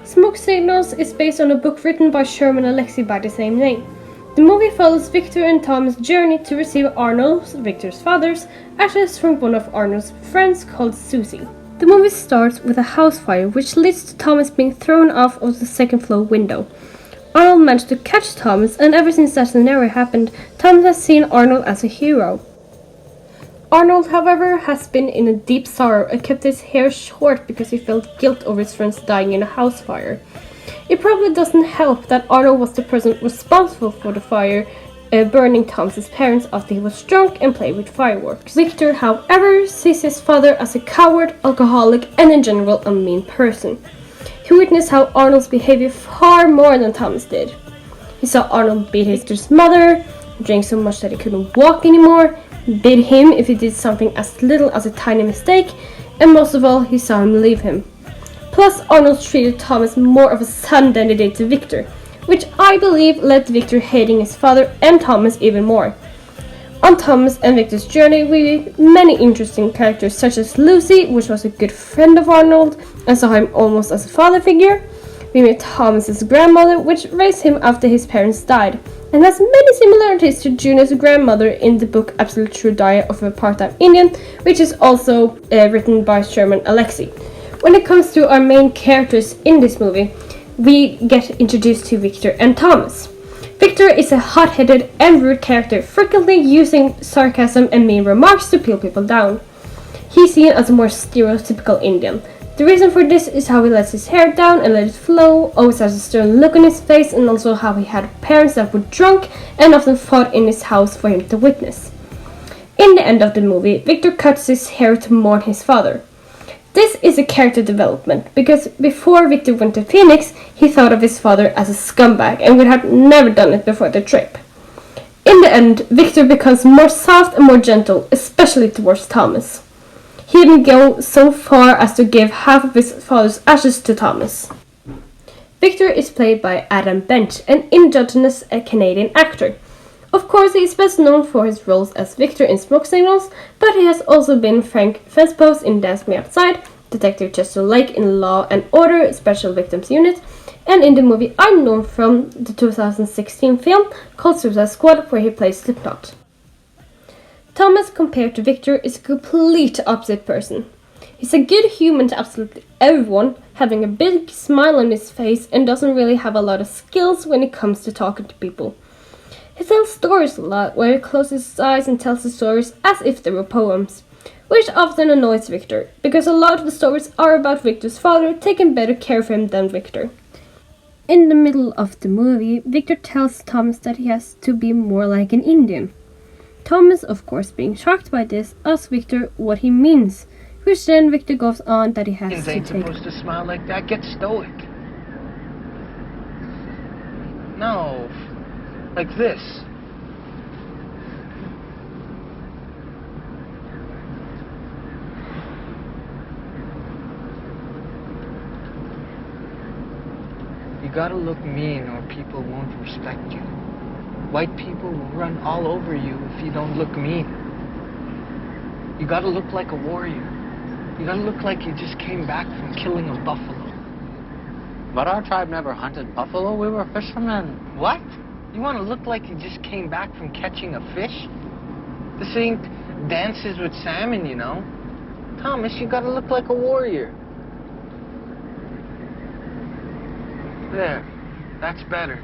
Smoke Signals is based on a book written by Sherman Alexie by the same name. The movie follows Victor and Tom's journey to receive Arnold, Victor's father's, ashes from one of Arnold's friends called Susie. The movie starts with a house fire which leads to Thomas being thrown off of the second floor window. Arnold managed to catch Thomas, and ever since that scenario happened, Thomas has seen Arnold as a hero. Arnold, however, has been in a deep sorrow and kept his hair short because he felt guilt over his friends dying in a house fire. It probably doesn't help that Arnold was the person responsible for the fire burning Thomas's parents after he was drunk and played with fireworks. Victor, however, sees his father as a coward, alcoholic, and in general a mean person. He witnessed how Arnold's behavior far more than Thomas did. He saw Arnold beat his sister's mother, drink so much that he couldn't walk anymore, beat him if he did something as little as a tiny mistake, and most of all, he saw him leave him. Plus, Arnold treated Thomas more of a son than he did to Victor, which I believe led to Victor hating his father and Thomas even more. On Thomas and Victor's journey, we meet many interesting characters such as Lucy, which was a good friend of Arnold and saw him almost as a father figure. We meet Thomas's grandmother, which raised him after his parents died, and has many similarities to Junior's grandmother in the book Absolute True Diary of a Part-Time Indian, which is also written by Sherman Alexie. When it comes to our main characters in this movie, we get introduced to Victor and Thomas. Victor is a hot-headed and rude character, frequently using sarcasm and mean remarks to pull people down. He's seen as a more stereotypical Indian. The reason for this is how he lets his hair down and let it flow, always has a stern look on his face, and also how he had parents that were drunk and often fought in his house for him to witness. In the end of the movie, Victor cuts his hair to mourn his father. This is a character development, because before Victor went to Phoenix, he thought of his father as a scumbag and would have never done it before the trip. In the end, Victor becomes more soft and more gentle, especially towards Thomas. He even goes so far as to give half of his father's ashes to Thomas. Victor is played by Adam Bench, an indigenous Canadian actor. Of course, he is best known for his roles as Victor in Smoke Signals, but he has also been Frank Fenspost in Dance Me Outside, Detective Chester Lake in Law and Order Special Victims Unit, and in the movie I'm known from the 2016 film called Suicide Squad, where he plays Slipknot. Thomas, compared to Victor, is a complete opposite person. He's a good human to absolutely everyone, having a big smile on his face and doesn't really have a lot of skills when it comes to talking to people. He tells stories a lot, where he closes his eyes and tells the stories as if they were poems, which often annoys Victor, because a lot of the stories are about Victor's father taking better care of him than Victor. In the middle of the movie, Victor tells Thomas that he has to be more like an Indian. Thomas, of course, being shocked by this, asks Victor what he means, which then Victor goes on that he has Indians to ain't take. supposed to smile like that. Get stoic. No, like this. You gotta look mean or people won't respect you. White people will run all over you if you don't look mean. You gotta look like a warrior. You gotta look like you just came back from killing a buffalo. But our tribe never hunted buffalo. We were fishermen. What? You wanna look like you just came back from catching a fish? This ain't Dances with Salmon, you know. Thomas, you gotta look like a warrior. There, that's better.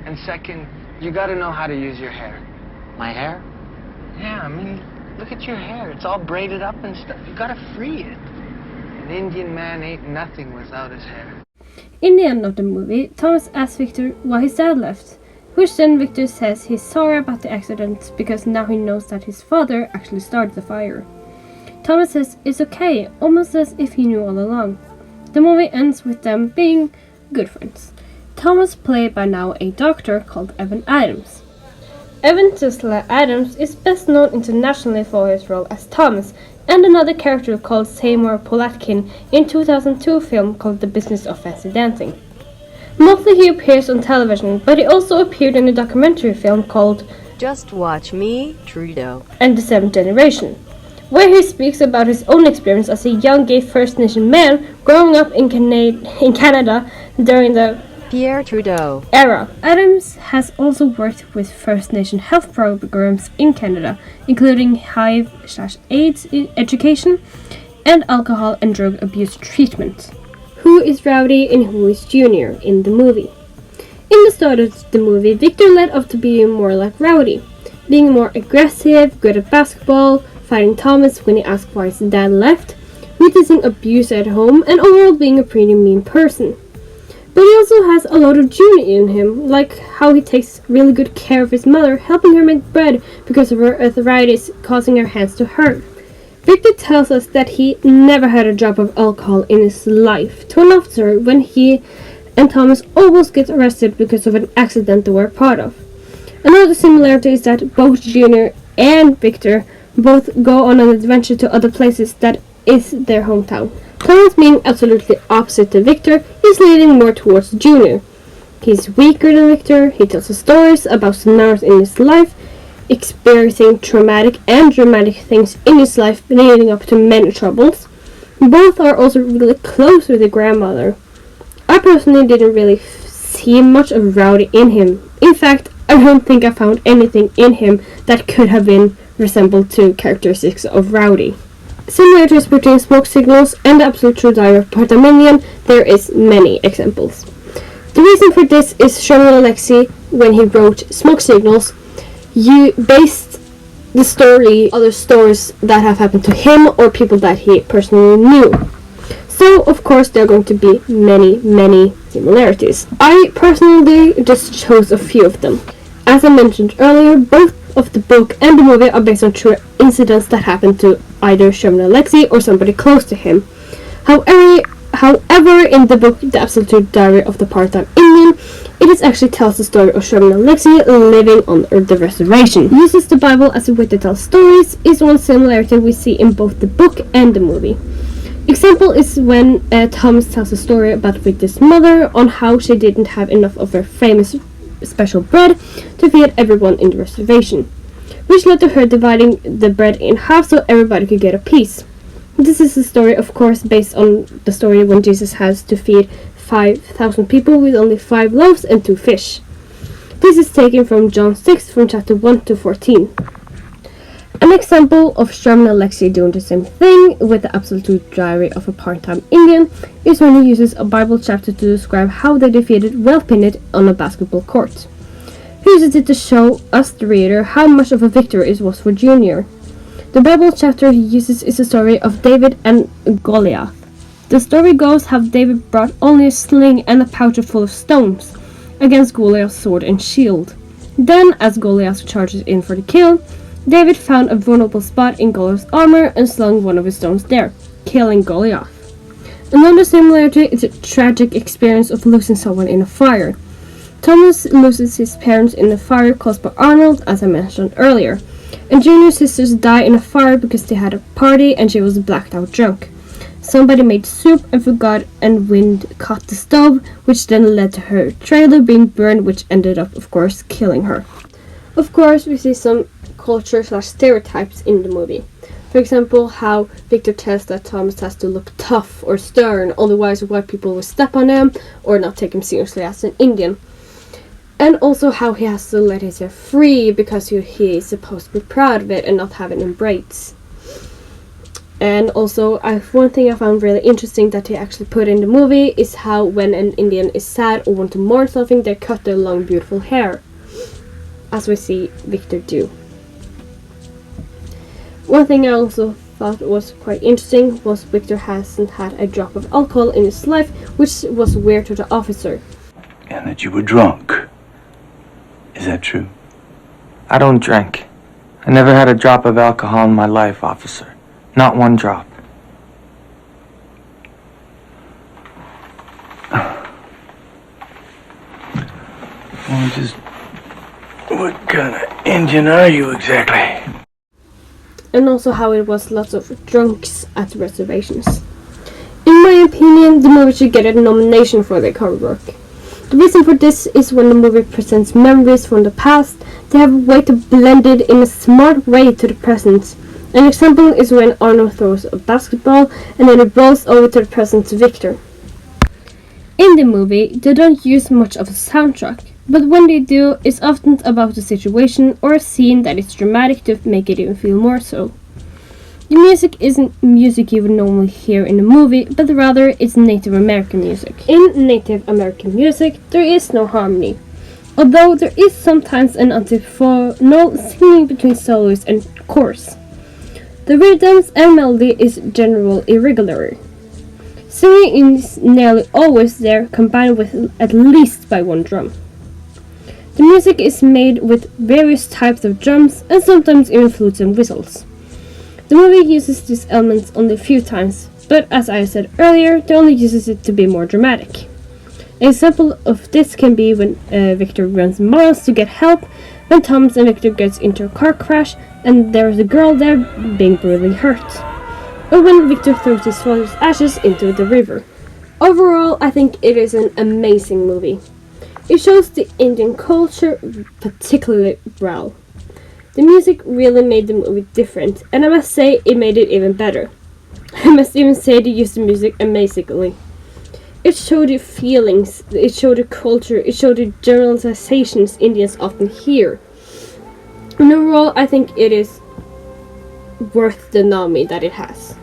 And second, you gotta know how to use your hair. My hair? Yeah, I mean, look at your hair. It's all braided up and stuff. You gotta free it. An Indian man ain't nothing without his hair. In the end of the movie, Thomas asks Victor why his dad left, which then Victor says he's sorry about the accident because now he knows that his father actually started the fire. Thomas says it's okay, almost as if he knew all along. The movie ends with them being good friends. Thomas, played by now a doctor called Evan Adams. Evan Tesla Adams is best known internationally for his role as Thomas and another character called Seymour Polatkin in 2002 film called The Business of Fancy Dancing. Mostly he appears on television, but he also appeared in a documentary film called Just Watch Me, Trudeau. And the Seventh Generation, where he speaks about his own experience as a young gay First Nation man growing up in Canada during the Pierre Trudeau era. Adams has also worked with First Nation health programs in Canada, including HIV/AIDS education and alcohol and drug abuse treatment. Who is Rowdy and who is Junior in the movie? In the start of the movie, Victor led up to being more like Rowdy, being more aggressive, good at basketball, fighting Thomas when he asked why his dad left, witnessing abuse at home, and overall being a pretty mean person. But he also has a lot of Junior in him, like how he takes really good care of his mother, helping her make bread because of her arthritis causing her hands to hurt. Victor tells us that he never had a drop of alcohol in his life, to an officer when he and Thomas almost get arrested because of an accident they were part of. Another similarity is that both Junior and Victor both go on an adventure to other places that is their hometown. Thomas, being absolutely opposite to Victor, is leaning more towards Junior. He's weaker than Victor, he tells us stories about scenarios in his life, experiencing traumatic and dramatic things in his life leading up to many troubles. Both are also really close with their grandmother. I personally didn't really see much of Rowdy in him. In fact, I don't think I found anything in him that could have been resembled to characteristics of Rowdy. Similarities between Smoke Signals and the Absolute True Diary of Part-Time Indian, there is many examples. The reason for this is Sherman Alexie, when he wrote Smoke Signals, you based the story on other stories that have happened to him or people that he personally knew. So, of course, there are going to be many similarities. I personally just chose a few of them. As I mentioned earlier, both of the book and the movie are based on true incidents that happened to either Sherman Alexie or somebody close to him. However, in the book The Absolute Diary of the Part-Time Indian, it actually tells the story of Sherman Alexie living on the reservation. Uses the Bible as a way to tell stories is one similarity we see in both the book and the movie. Example is when Thomas tells a story about Victor's mother on how she didn't have enough of her famous special bread to feed everyone in the reservation, which led to her dividing the bread in half so everybody could get a piece. This is a story, of course, based on the story when Jesus has to feed 5,000 people with only 5 loaves and 2 fish. This is taken from John 6 from chapter 1 to 14. An example of Sherman Alexie doing the same thing with the Absolute Diary of a Part-Time Indian is when he uses a Bible chapter to describe how they defeated Welpinit on a basketball court. He uses it to show us, the reader, how much of a victory it was for Junior. The Bible chapter he uses is the story of David and Goliath. The story goes how David brought only a sling and a pouch full of stones against Goliath's sword and shield. Then, as Goliath charges in for the kill, David found a vulnerable spot in Goliath's armor and slung one of his stones there, killing Goliath. Another similarity is a tragic experience of losing someone in a fire. Thomas loses his parents in a fire caused by Arnold, as I mentioned earlier, and Junior's sisters die in a fire because they had a party and she was blacked out drunk. Somebody made soup and forgot, and wind caught the stove, which then led to her trailer being burned, which ended up, of course, killing her. Of course, we see some culture/stereotypes in the movie. For example, how Victor tells that Thomas has to look tough or stern, otherwise white people will step on him or not take him seriously as an Indian. And also how he has to let his hair free because he is supposed to be proud of it and not have it in braids. And also, one thing I found really interesting that he actually put in the movie is how when an Indian is sad or want to mourn something, they cut their long beautiful hair, as we see Victor do. One thing I also thought was quite interesting was Victor hasn't had a drop of alcohol in his life, which was weird to the officer. And that you were drunk. Is that true? I don't drink. I never had a drop of alcohol in my life, officer. Not one drop. Well, just what kind of Indian are you exactly? And also how it was lots of drunks at reservations. In my opinion, the movie should get a nomination for their cover work. The reason for this is when the movie presents memories from the past, they have a way to blend it in a smart way to the present, An example is when Arnold throws a basketball and then it rolls over to the present Victor. In the movie, they don't use much of a soundtrack, but when they do, it's often about a situation or a scene that is dramatic to make it even feel more so. The music isn't music you would normally hear in a movie, but rather it's Native American music. In Native American music, there is no harmony, although there is sometimes an antiphonal singing between soloists and chorus. The rhythms and melody is generally irregular. Singing is nearly always there, combined with at least by one drum. The music is made with various types of drums and sometimes even flutes and whistles. The movie uses these elements only a few times, but as I said earlier, they only uses it to be more dramatic. An example of this can be when Victor runs miles to get help, when Thomas and Victor gets into a car crash and there's a girl there being brutally hurt, or when Victor throws his father's ashes into the river. Overall, I think it is an amazing movie. It shows the Indian culture particularly well. The music really made the movie different, and I must say it made it even better. I must even say they used the music amazingly. It showed the feelings, it showed the culture, it showed the generalizations Indians often hear. And overall, I think it is worth the nominee that it has.